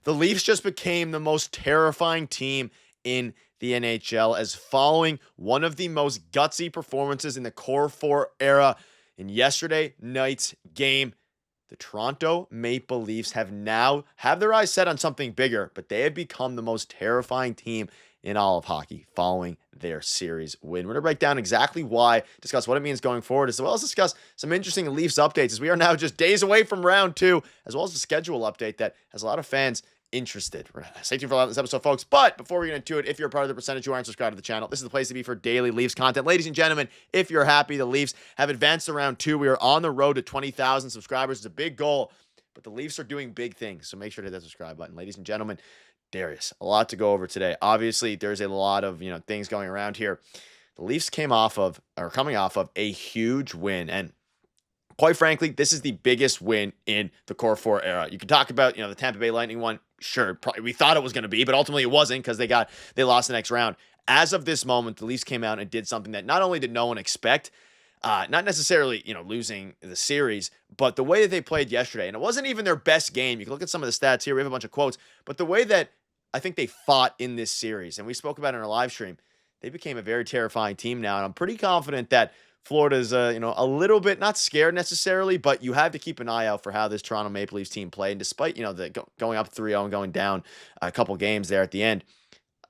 The Leafs just became the most terrifying team in the NHL as following one of the most gutsy performances in the Core 4 era in yesterday night's game. The Toronto Maple Leafs have their eyes set on something bigger, but they have become the most terrifying team in all of hockey following their series win. We're going to break down exactly why, discuss what it means going forward, as well as discuss some interesting Leafs updates as we are now just days away from round 2, as well as a schedule update that has a lot of fans interested. Stay tuned for a lot of this episode, folks. But before we get into it, if you're a part of the percentage who aren't subscribed to the channel, this is the place to be for daily Leafs content. Ladies and gentlemen, if you're happy, the Leafs have advanced to round 2. We are on the road to 20,000 subscribers. It's a big goal, but the Leafs are doing big things. So make sure to hit that subscribe button. Ladies and gentlemen, Darius, a lot to go over today. Obviously, there's a lot of things going around here. The Leafs coming off of a huge win, and quite frankly, this is the biggest win in the Core 4 era. You can talk about, the Tampa Bay Lightning one. Sure, probably we thought it was going to be, but ultimately it wasn't because they lost the next round. As of this moment, the Leafs came out and did something that not only did no one expect, not necessarily, losing the series, but the way that they played yesterday. And it wasn't even their best game. You can look at some of the stats here. We have a bunch of quotes, but the way that I think they fought in this series, and we spoke about it in our live stream, they became a very terrifying team now. And I'm pretty confident that Florida's, a little bit not scared necessarily, but you have to keep an eye out for how this Toronto Maple Leafs team played. And despite, going up 3-0 and going down a couple games there at the end,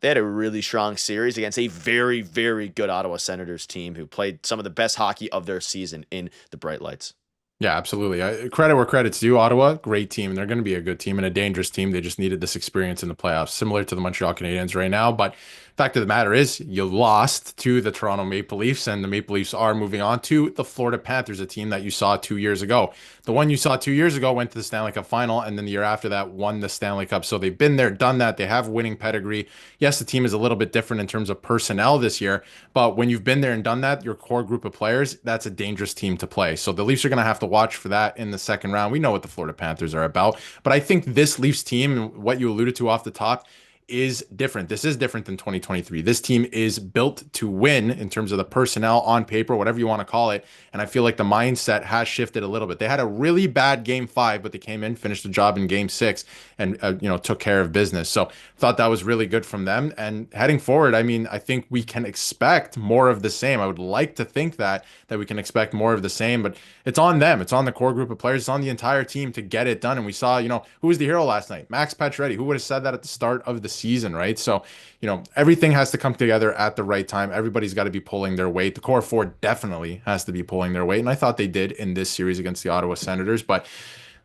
they had a really strong series against a very, very good Ottawa Senators team who played some of the best hockey of their season in the bright lights. Yeah, absolutely. Credit where credit's due. Ottawa, great team. They're going to be a good team and a dangerous team. They just needed this experience in the playoffs, similar to the Montreal Canadiens right now. But fact of the matter is, you lost to the Toronto Maple Leafs, and the Maple Leafs are moving on to the Florida Panthers, a team that you saw 2 years ago. The one you saw 2 years ago went to the Stanley Cup final, and then the year after that won the Stanley Cup. So they've been there, done that. They have winning pedigree. Yes, the team is a little bit different in terms of personnel this year, but when you've been there and done that, your core group of players, that's a dangerous team to play. So the Leafs are going to have to watch for that in the second round. We know what the Florida Panthers are about, but I think this Leafs team, what you alluded to off the top, is different. This is different than 2023. This team is built to win in terms of the personnel on paper, whatever you want to call it. And I feel like the mindset has shifted a little bit. They had a really bad game 5, but they came in, finished the job in game 6 and, took care of business. So thought that was really good from them. And heading forward, I think we can expect more of the same. I would like to think that we can expect more of the same, but it's on them. It's on the core group of players. It's on the entire team to get it done. And we saw, who was the hero last night? Max Pacioretty. Who would have said that at the start of the season, right? So, everything has to come together at the right time. Everybody's got to be pulling their weight. The core 4 definitely has to be pulling their weight. And I thought they did in this series against the Ottawa Senators. But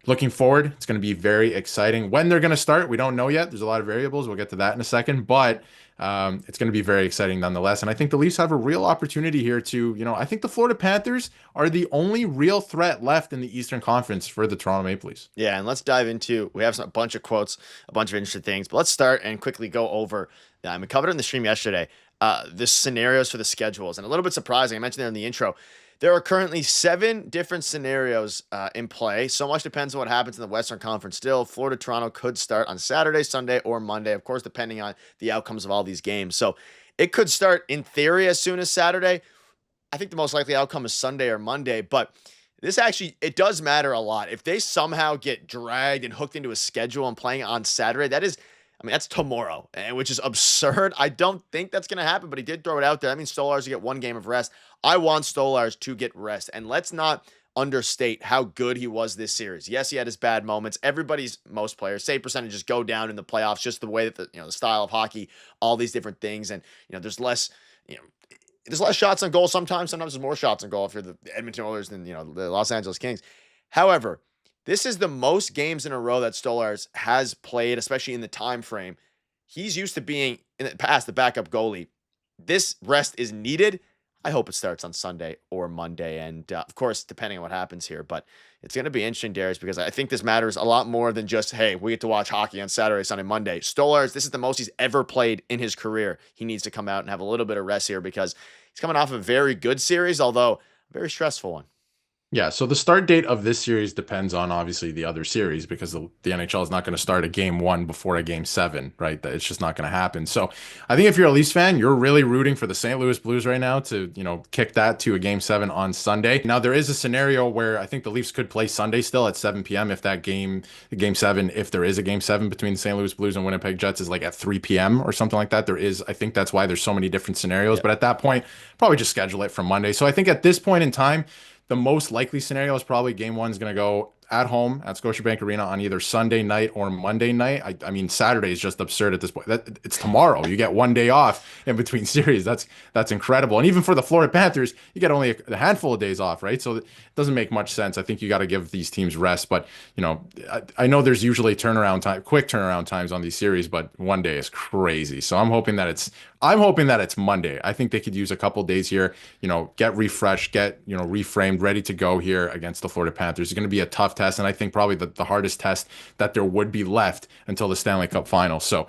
looking forward, it's going to be very exciting. When they're going to start, we don't know yet. There's a lot of variables. We'll get to that in a second. But it's going to be very exciting nonetheless. And I think the Leafs have a real opportunity here to, I think the Florida Panthers are the only real threat left in the Eastern Conference for the Toronto Maple Leafs. Yeah, and let's dive into, we have a bunch of quotes, a bunch of interesting things, but let's start and quickly go over, we covered in the stream yesterday, the scenarios for the schedules. And a little bit surprising, I mentioned there in the intro, there are currently 7 different scenarios in play. So much depends on what happens in the Western Conference still. Florida, Toronto could start on Saturday, Sunday, or Monday, of course, depending on the outcomes of all these games. So it could start in theory as soon as Saturday. I think the most likely outcome is Sunday or Monday, but this actually, it does matter a lot. If they somehow get dragged and hooked into a schedule and playing on Saturday, that's tomorrow, which is absurd. I don't think that's going to happen, but he did throw it out there. That means Stolarz to get 1 game of rest. I want Stolarz to get rest, and let's not understate how good he was this series. Yes, he had his bad moments. Most players, save percentages go down in the playoffs, just the way that the style of hockey, all these different things, and there's less shots on goal sometimes. Sometimes there's more shots on goal if you're the Edmonton Oilers than the Los Angeles Kings. However, this is the most games in a row that Stolarz has played, especially in the time frame. He's used to being in the past the backup goalie. This rest is needed. I hope it starts on Sunday or Monday, and of course, depending on what happens here. But it's going to be interesting, Darius, because I think this matters a lot more than just, hey, we get to watch hockey on Saturday, Sunday, Monday. Stolarz, this is the most he's ever played in his career. He needs to come out and have a little bit of rest here because he's coming off a very good series, although a very stressful one. Yeah, so the start date of this series depends on obviously the other series because the NHL is not going to start a game one before a game seven, right? It's just not going to happen. So I think if you're a Leafs fan, you're really rooting for the St. Louis Blues right now to, kick that to a game seven on Sunday. Now, there is a scenario where I think the Leafs could play Sunday still at 7 p.m. if game seven, if there is a game seven between the St. Louis Blues and Winnipeg Jets is like at 3 p.m. or something like that. I think that's why there's so many different scenarios. Yeah. But at that point, probably just schedule it for Monday. So I think at this point in time, the most likely scenario is probably game one is going to go at home at Scotiabank Arena on either Sunday night or Monday night. I mean, Saturday is just absurd at this point. It's tomorrow. You get one day off in between series. That's incredible. And even for the Florida Panthers, you get only a handful of days off, right? So it doesn't make much sense. I think you got to give these teams rest. But I know there's usually quick turnaround times on these series, but one day is crazy. So I'm hoping that it's Monday. I think they could use a couple days here, get refreshed, get, reframed, ready to go here against the Florida Panthers. It's going to be a tough test, and I think probably the hardest test that there would be left until the Stanley Cup final. So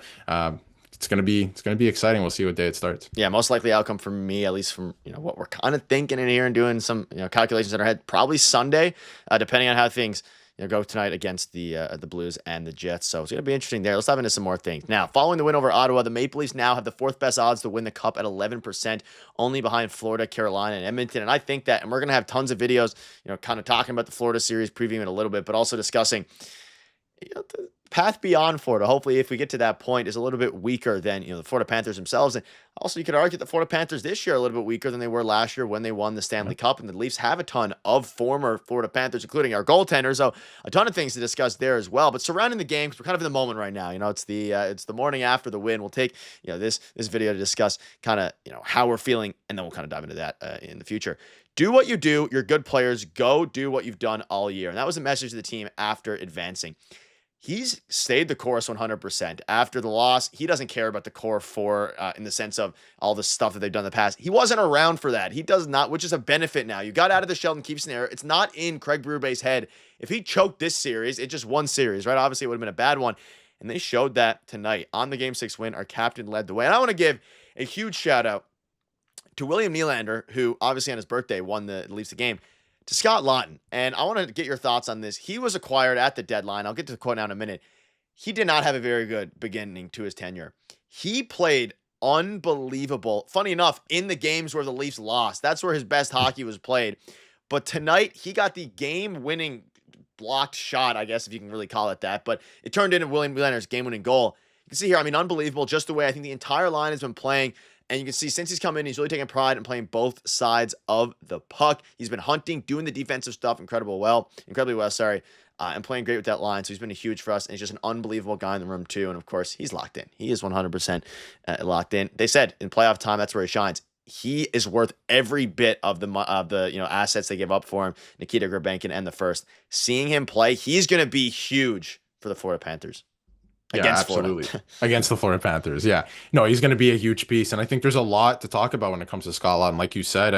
it's gonna be exciting. We'll see what day it starts. Yeah, most likely outcome for me, at least from what we're kind of thinking in here and doing some calculations in our head, probably Sunday, depending on how things go tonight against the Blues and the Jets. So it's going to be interesting there. Let's dive into some more things. Now, following the win over Ottawa, the Maple Leafs now have the fourth best odds to win the Cup at 11%, only behind Florida, Carolina, and Edmonton. And I think that, and we're going to have tons of videos, kind of talking about the Florida series, previewing it a little bit, but also discussing the path beyond Florida. Hopefully, if we get to that point, is a little bit weaker than the Florida Panthers themselves. And also, you could argue the Florida Panthers this year are a little bit weaker than they were last year when they won the Stanley Cup. And the Leafs have a ton of former Florida Panthers, including our goaltender. So a ton of things to discuss there as well. But surrounding the game, because we're kind of in the moment right now. It's the morning after the win. We'll take this video to discuss kind of how we're feeling, and then we'll kind of dive into that in the future. Do what you do. You're good players. Go do what you've done all year. And that was a message to the team after advancing. He's stayed the course 100%. After the loss, he doesn't care about the core four in the sense of all the stuff that they've done in the past. He wasn't around for that. He does not, which is a benefit now. You got out of the Sheldon Keefe scenario. It's not in Craig Berube's head. If he choked this series, it's just one series, right? Obviously, it would have been a bad one. And they showed that tonight on the Game 6 win. Our captain led the way. And I want to give a huge shout out to William Nylander, who obviously on his birthday won the Leafs the game, to Scott Laughton. And I want to get your thoughts on this. He was acquired at the deadline. I'll get to the quote now in a minute. He did not have a very good beginning to his tenure. He played unbelievable. Funny enough, in the games where the Leafs lost, that's where his best hockey was played. But tonight, he got the game-winning blocked shot, I guess, if you can really call it that. But it turned into William Nylander's game-winning goal. You can see here, unbelievable, just the way I think the entire line has been playing. And you can see since he's come in, he's really taking pride in playing both sides of the puck. He's been hunting, doing the defensive stuff incredibly well, and playing great with that line. So he's been a huge for us, and he's just an unbelievable guy in the room too. And of course, he's locked in. He is 100% locked in. They said in playoff time, that's where he shines. He is worth every bit of the assets they give up for him, Nikita Grabenkin and the first. Seeing him play, he's going to be huge for the Florida Panthers. Against absolutely. Florida. Against the Florida Panthers. Yeah. No, he's going to be a huge piece. And I think there's a lot to talk about when it comes to Scott Laughton. Like you said,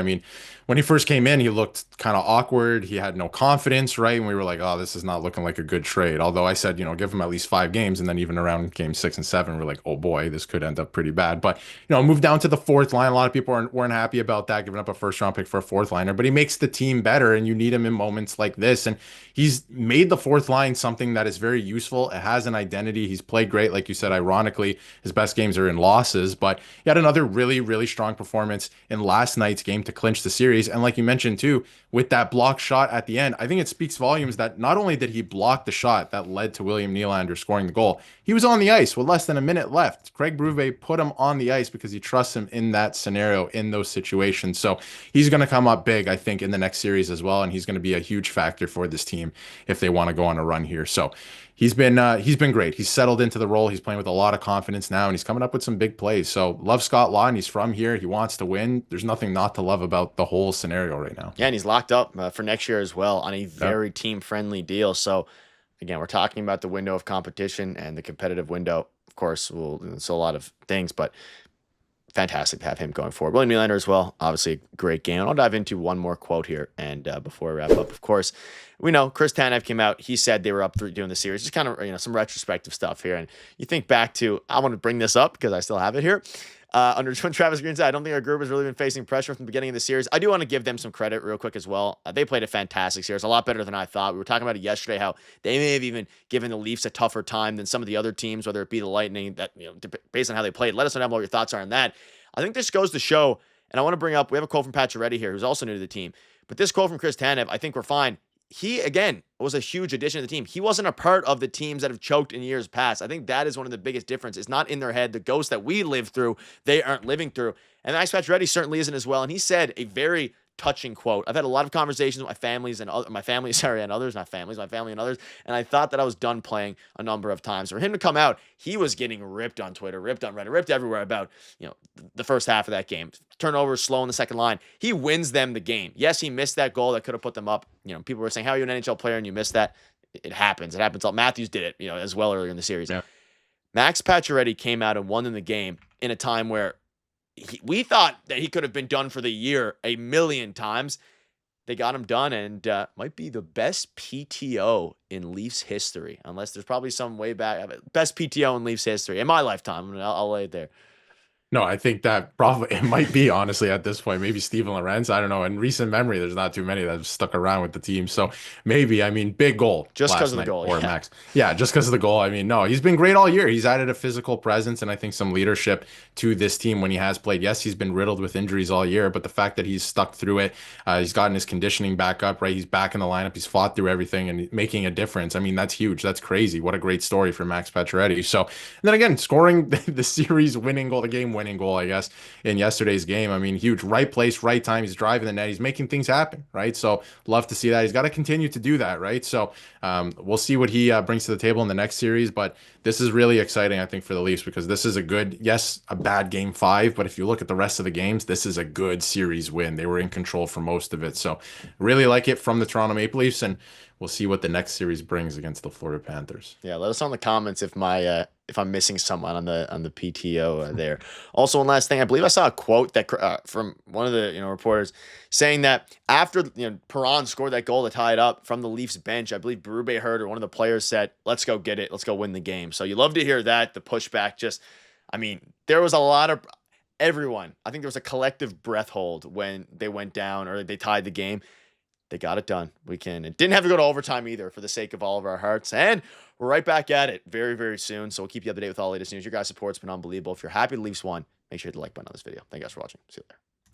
when he first came in, he looked kind of awkward. He had no confidence, right? And we were like, oh, this is not looking like a good trade. Although I said, give him at least 5 games. And then even around game 6 and 7, we're like, oh boy, this could end up pretty bad. But, moved down to the fourth line. A lot of people weren't happy about that, giving up a first round pick for a fourth liner. But he makes the team better, and you need him in moments like this. And he's made the fourth line something that is very useful. It has an identity. He's played great. Like you said, ironically, his best games are in losses, but he had another really, really strong performance in last night's game to clinch the series. And like you mentioned too, with that block shot at the end, I think it speaks volumes that not only did he block the shot that led to William Nylander scoring the goal, he was on the ice with less than a minute left. Craig Berube put him on the ice because he trusts him in that scenario, in those situations. So he's going to come up big, I think, in the next series as well. And he's going to be a huge factor for this team if they want to go on a run here. So he's been great. He's settled into the role. He's playing with a lot of confidence now, and he's coming up with some big plays. So love Scott Laughton. He's from here. He wants to win. There's nothing not to love about the whole scenario right now. Yeah, and he's locked up for next year as well on a very team-friendly deal. So again, we're talking about the window of competition and the competitive window. Of course, it's a lot of things, but fantastic to have him going forward. William Nylander as well, obviously a great game. I'll dive into one more quote here, and before we wrap up, of course, we know Chris Tanev came out. He said they were up through doing the series, just kind of some retrospective stuff here. And you think back to, I want to bring this up because I still have it here. Under Travis Green said, I don't think our group has really been facing pressure from the beginning of the series. I do want to give them some credit real quick as well. They played a fantastic series, a lot better than I thought. We were talking about it yesterday, how they may have even given the Leafs a tougher time than some of the other teams, whether it be the Lightning, that, based on how they played. Let us know what your thoughts are on that. I think this goes to show, and I want to bring up, we have a quote from Pacioretty here, who's also new to the team. But this quote from Chris Tanev, I think we're fine. He, again, was a huge addition to the team. He wasn't a part of the teams that have choked in years past. I think that is one of the biggest differences. It's not in their head. The ghost that we live through, they aren't living through. And Max Pacioretty certainly isn't as well. And he said a very touching quote. I've had a lot of conversations with my family and others, my family and others. And I thought that I was done playing a number of times. For him to come out, he was getting ripped on Twitter, ripped on Reddit, ripped everywhere about, the first half of that game. Turnovers, slow in the second line. He wins them the game. Yes, he missed that goal that could have put them up. People were saying, how are you an NHL player and you missed that? It happens. It happens. Matthews did it, as well earlier in the series. Yeah. Max Pacioretty came out and won them the game in a time where we thought that he could have been done for the year a million times. They got him done, and might be the best PTO in Leafs history, unless there's probably some way back. Best PTO in Leafs history in my lifetime. I'll lay it there. No, I think that probably it might be, honestly, at this point. Maybe Steven Lorentz. I don't know. In recent memory, there's not too many that have stuck around with the team. So maybe, big goal. Just because of the goal. Or Max. Yeah, just because of the goal. No, he's been great all year. He's added a physical presence and I think some leadership to this team when he has played. Yes, he's been riddled with injuries all year, but the fact that he's stuck through it, he's gotten his conditioning back up, right? He's back in the lineup. He's fought through everything and making a difference. That's huge. That's crazy. What a great story for Max Pacioretty. So, and then again, scoring the series winning goal, the game winning goal, I guess, in yesterday's game. Huge. Right place, right time. He's driving the net. He's making things happen, right? So love to see that. He's got to continue to do that, right? So we'll see what he brings to the table in the next series. But this is really exciting, I think, for the Leafs because this is a bad game 5. But if you look at the rest of the games, this is a good series win. They were in control for most of it. So really like it from the Toronto Maple Leafs. And we'll see what the next series brings against the Florida Panthers. Yeah, let us know in the comments if I'm missing someone on the PTO there. Also, one last thing, I believe I saw a quote that from one of the reporters saying that after Perron scored that goal to tie it up from the Leafs bench, I believe Berube heard or one of the players said, "Let's go get it, let's go win the game." So you love to hear that. The pushback, there was a lot of everyone. I think there was a collective breath hold when they went down or they tied the game. They got it done. It didn't have to go to overtime either for the sake of all of our hearts. And we're right back at it very, very soon. So we'll keep you up to date with all the latest news. Your guys' support's been unbelievable. If you're happy the Leafs won, make sure to hit the like button on this video. Thank you guys for watching. See you later.